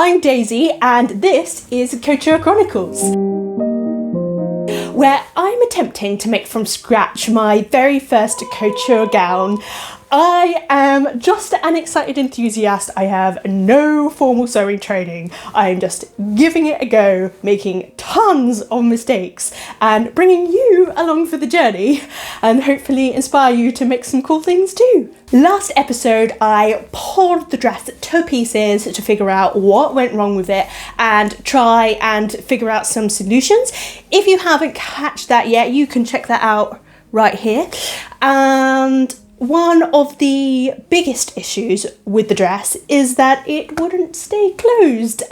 I'm Daisy and this is Couture Chronicles, where I'm attempting to make from scratch my very first couture gown. I am just an excited enthusiast. I have no formal sewing training. I'm just giving it a go, making tons of mistakes and bringing you along for the journey and hopefully inspire you to make some cool things too. Last episode, I pulled the dress to pieces to figure out what went wrong with it and try and figure out some solutions. If you haven't catched that yet, you can check that out right here. And one of the biggest issues with the dress is that it wouldn't stay closed,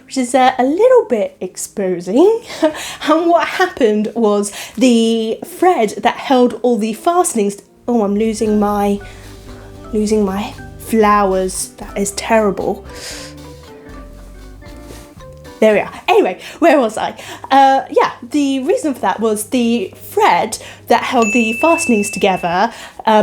which is a little bit exposing. And what happened was the thread that held all the fastenings. Oh, I'm losing my flowers. That is terrible. There we are. Anyway, where was I? Yeah, the reason for that was the thread that held the fastenings together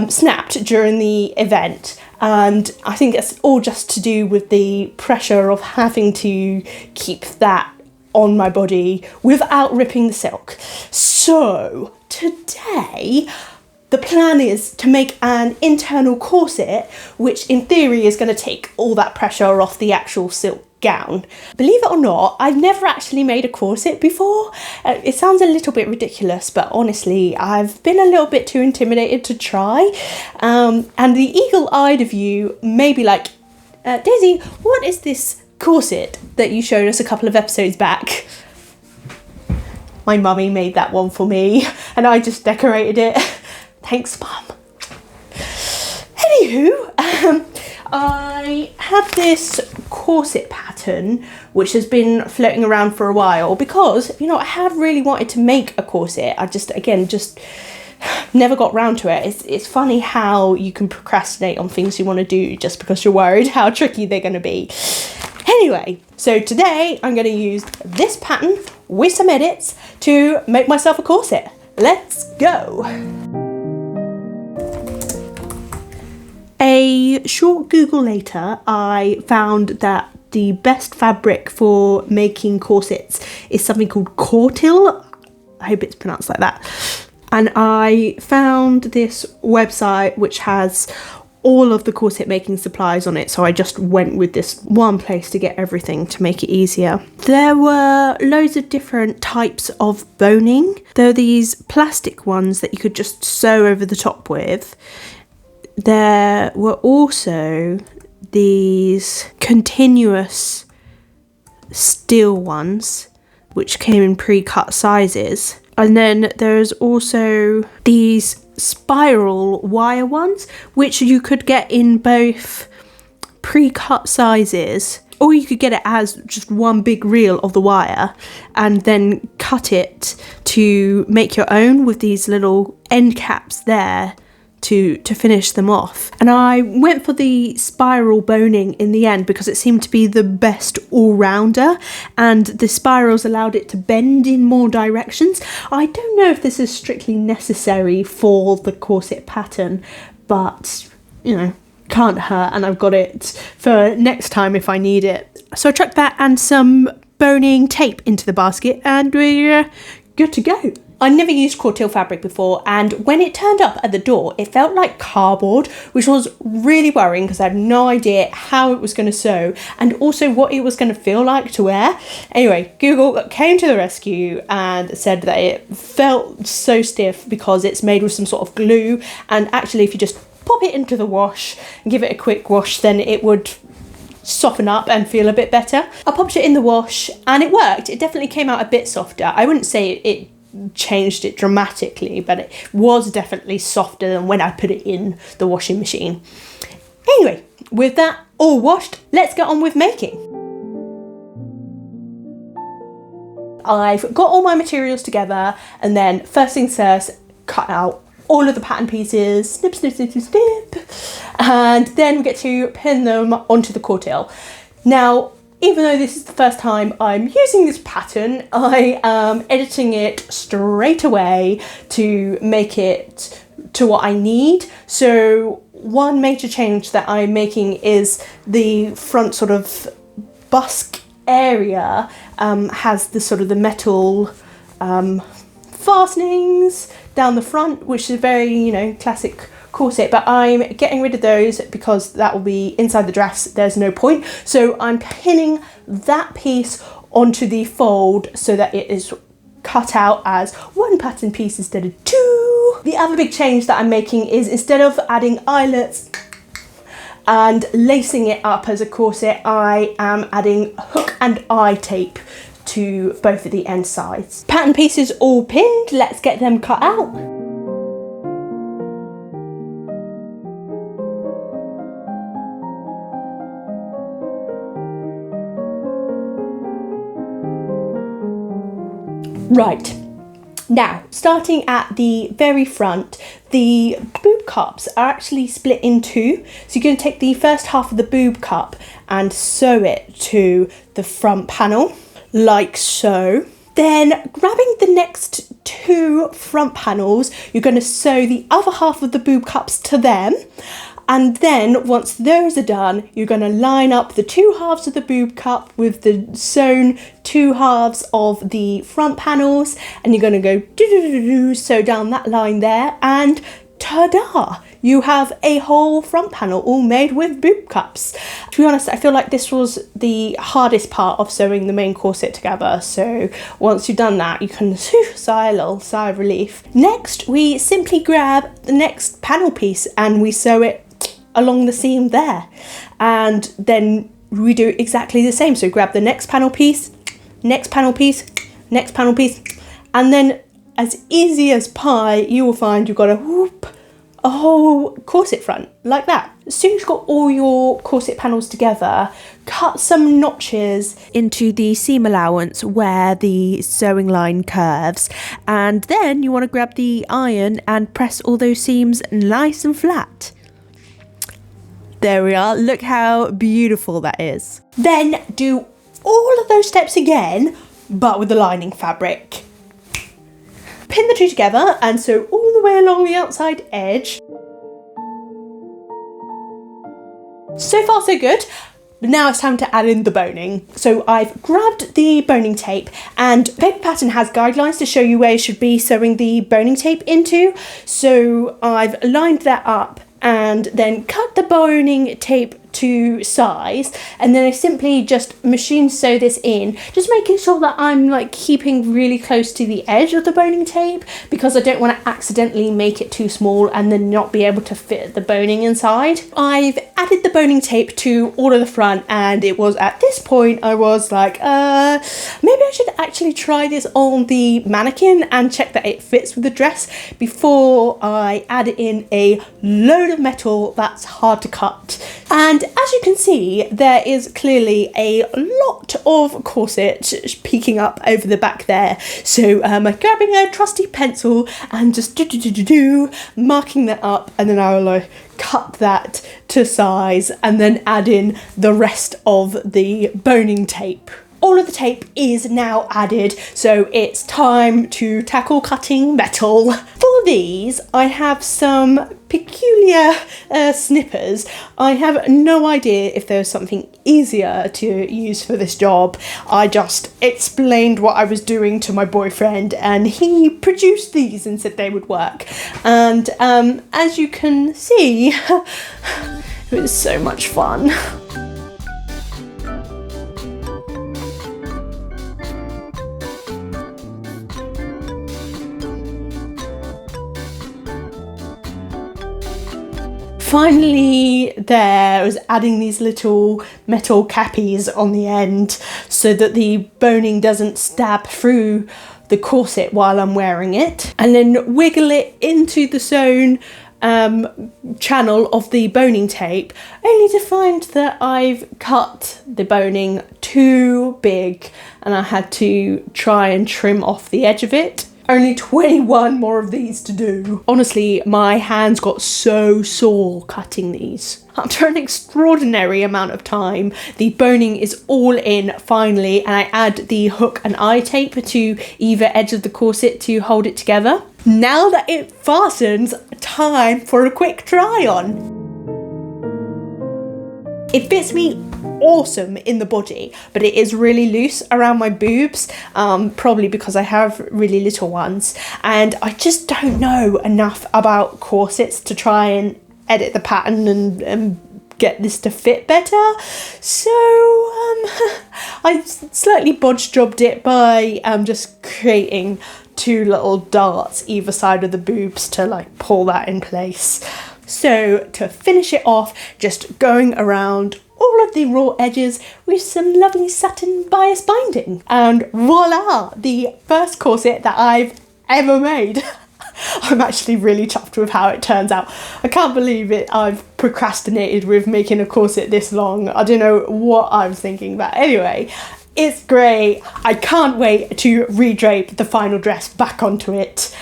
snapped during the event. And I think it's all just to do with the pressure of having to keep that on my body without ripping the silk. So today, the plan is to make an internal corset, which in theory is going to take all that pressure off the actual silk gown. Believe it or not, I've never actually made a corset before. It sounds a little bit ridiculous, but honestly, I've been a little bit too intimidated to try. And the eagle-eyed of you may be like, Daisy, what is this corset that you showed us a couple of episodes back? My mummy made that one for me, and I just decorated it. Thanks, Mum. Anywho, I have this corset pattern which has been floating around for a while because, you know, I have really wanted to make a corset. I just never got round to it. It's funny how you can procrastinate on things you want to do just because you're worried how tricky they're going to be. Anyway, so today I'm going to use this pattern with some edits to make myself a corset. Let's go. A short Google later, I found that the best fabric for making corsets is something called cortil. I hope it's pronounced like that. And I found this website which has all of the corset making supplies on it, so I just went with this one place to get everything to make it easier. There were loads of different types of boning. There are these plastic ones that you could just sew over the top with. There were also these continuous steel ones which came in pre-cut sizes, and then there's also these spiral wire ones which you could get in both pre-cut sizes, or you could get it as just one big reel of the wire and then cut it to make your own with these little end caps there to finish them off. And I went for the spiral boning in the end because it seemed to be the best all-rounder, and the spirals allowed it to bend in more directions. I don't know if this is strictly necessary for the corset pattern, but you know, can't hurt, and I've got it for next time if I need it. So I chucked that and some boning tape into the basket and we're good to go. I never used cortil fabric before, and when it turned up at the door, it felt like cardboard, which was really worrying because I had no idea how it was going to sew and also what it was going to feel like to wear. Anyway, Google came to the rescue and said that it felt so stiff because it's made with some sort of glue, and actually if you just pop it into the wash and give it a quick wash, then it would soften up and feel a bit better. I popped it in the wash and it worked. It definitely came out a bit softer. I wouldn't say it changed it dramatically, but it was definitely softer than when I put it in the washing machine. Anyway, with that all washed, let's get on with making. I've got all my materials together, and then first things first, cut out all of the pattern pieces, snip, snip, snip, snip, snip, and then we get to pin them onto the cortil. Now, even though this is the first time I'm using this pattern, I am editing it straight away to make it to what I need. So one major change that I'm making is the front sort of busk area has the sort of the metal fastenings down the front, which is very, you know, classic corset, but I'm getting rid of those because that will be inside the dress. There's no point. So I'm pinning that piece onto the fold so that it is cut out as one pattern piece instead of two. The other big change that I'm making is, instead of adding eyelets and lacing it up as a corset, I am adding hook and eye tape to both of the end sides. Pattern pieces all pinned, let's get them cut out. Right, now starting at the very front, the boob cups are actually split in two. So you're going to take the first half of the boob cup and sew it to the front panel, like so. Then grabbing the next two front panels, you're going to sew the other half of the boob cups to them. And then once those are done, you're going to line up the two halves of the boob cup with the sewn two halves of the front panels, and you're going to go sew down that line there, and ta-da! You have a whole front panel all made with boob cups. To be honest, I feel like this was the hardest part of sewing the main corset together. So once you've done that, you can sigh a little sigh of relief. Next, we simply grab the next panel piece and we sew it along the seam there, and then we do exactly the same. So grab the next panel piece, next panel piece, next panel piece, and then as easy as pie, you will find you've got a whole corset front like that. As soon as you've got all your corset panels together, cut some notches into the seam allowance where the sewing line curves, and then you want to grab the iron and press all those seams nice and flat. There we are, look how beautiful that is. Then do all of those steps again, but with the lining fabric. Pin the two together and sew all the way along the outside edge. So far so good. Now it's time to add in the boning. So I've grabbed the boning tape, and Paper Pattern has guidelines to show you where you should be sewing the boning tape into. So I've lined that up and then cut the boning tape to size, and then I simply just machine sew this in, just making sure that I'm like keeping really close to the edge of the boning tape, because I don't want to accidentally make it too small and then not be able to fit the boning inside. I've added the boning tape to all of the front, and it was at this point I was like, maybe I should actually try this on the mannequin and check that it fits with the dress before I add in a load of metal that's hard to cut. And as you can see, there is clearly a lot of corset peeking up over the back there. So I'm grabbing a trusty pencil and just marking that up, and then I will cut that to size and then add in the rest of the boning tape. All of the tape is now added, so it's time to tackle cutting metal. For these, I have some peculiar snippers. I have no idea if there's something easier to use for this job. I just explained what I was doing to my boyfriend, and he produced these and said they would work. And as you can see, it was so much fun. Finally, there was adding these little metal cappies on the end so that the boning doesn't stab through the corset while I'm wearing it, and then wiggle it into the sewn channel of the boning tape, only to find that I've cut the boning too big and I had to try and trim off the edge of it. Only 21 more of these to do. Honestly, my hands got so sore cutting these. After an extraordinary amount of time, the boning is all in finally, and I add the hook and eye tape to either edge of the corset to hold it together. Now that it fastens, time for a quick try on. It fits me awesome in the body, but it is really loose around my boobs, probably because I have really little ones, and I just don't know enough about corsets to try and edit the pattern and get this to fit better. So I slightly bodge jobbed it by just creating 2 little darts either side of the boobs to like pull that in place. So to finish it off, just going around all of the raw edges with some lovely satin bias binding, and voila, the first corset that I've ever made. I'm actually really chuffed with how it turns out. I can't believe it. I've procrastinated with making a corset this long. I don't know what I was thinking, but anyway, it's great. I can't wait to redrape the final dress back onto it.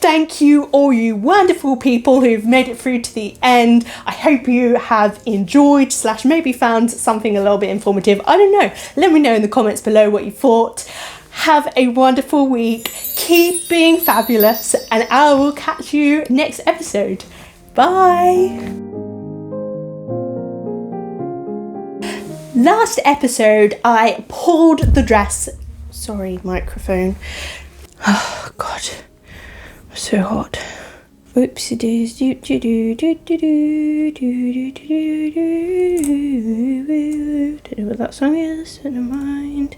Thank you, all you wonderful people who've made it through to the end. I hope you have enjoyed / maybe found something a little bit informative. I don't know. Let me know in the comments below what you thought. Have a wonderful week. Keep being fabulous, and I will catch you next episode. Bye. Last episode, I pulled the dress. Sorry, microphone. Oh, God. So hot. Whoopsie doos doo doo doo doo doo doo doo doo doo. Don't know what that song is, never mind.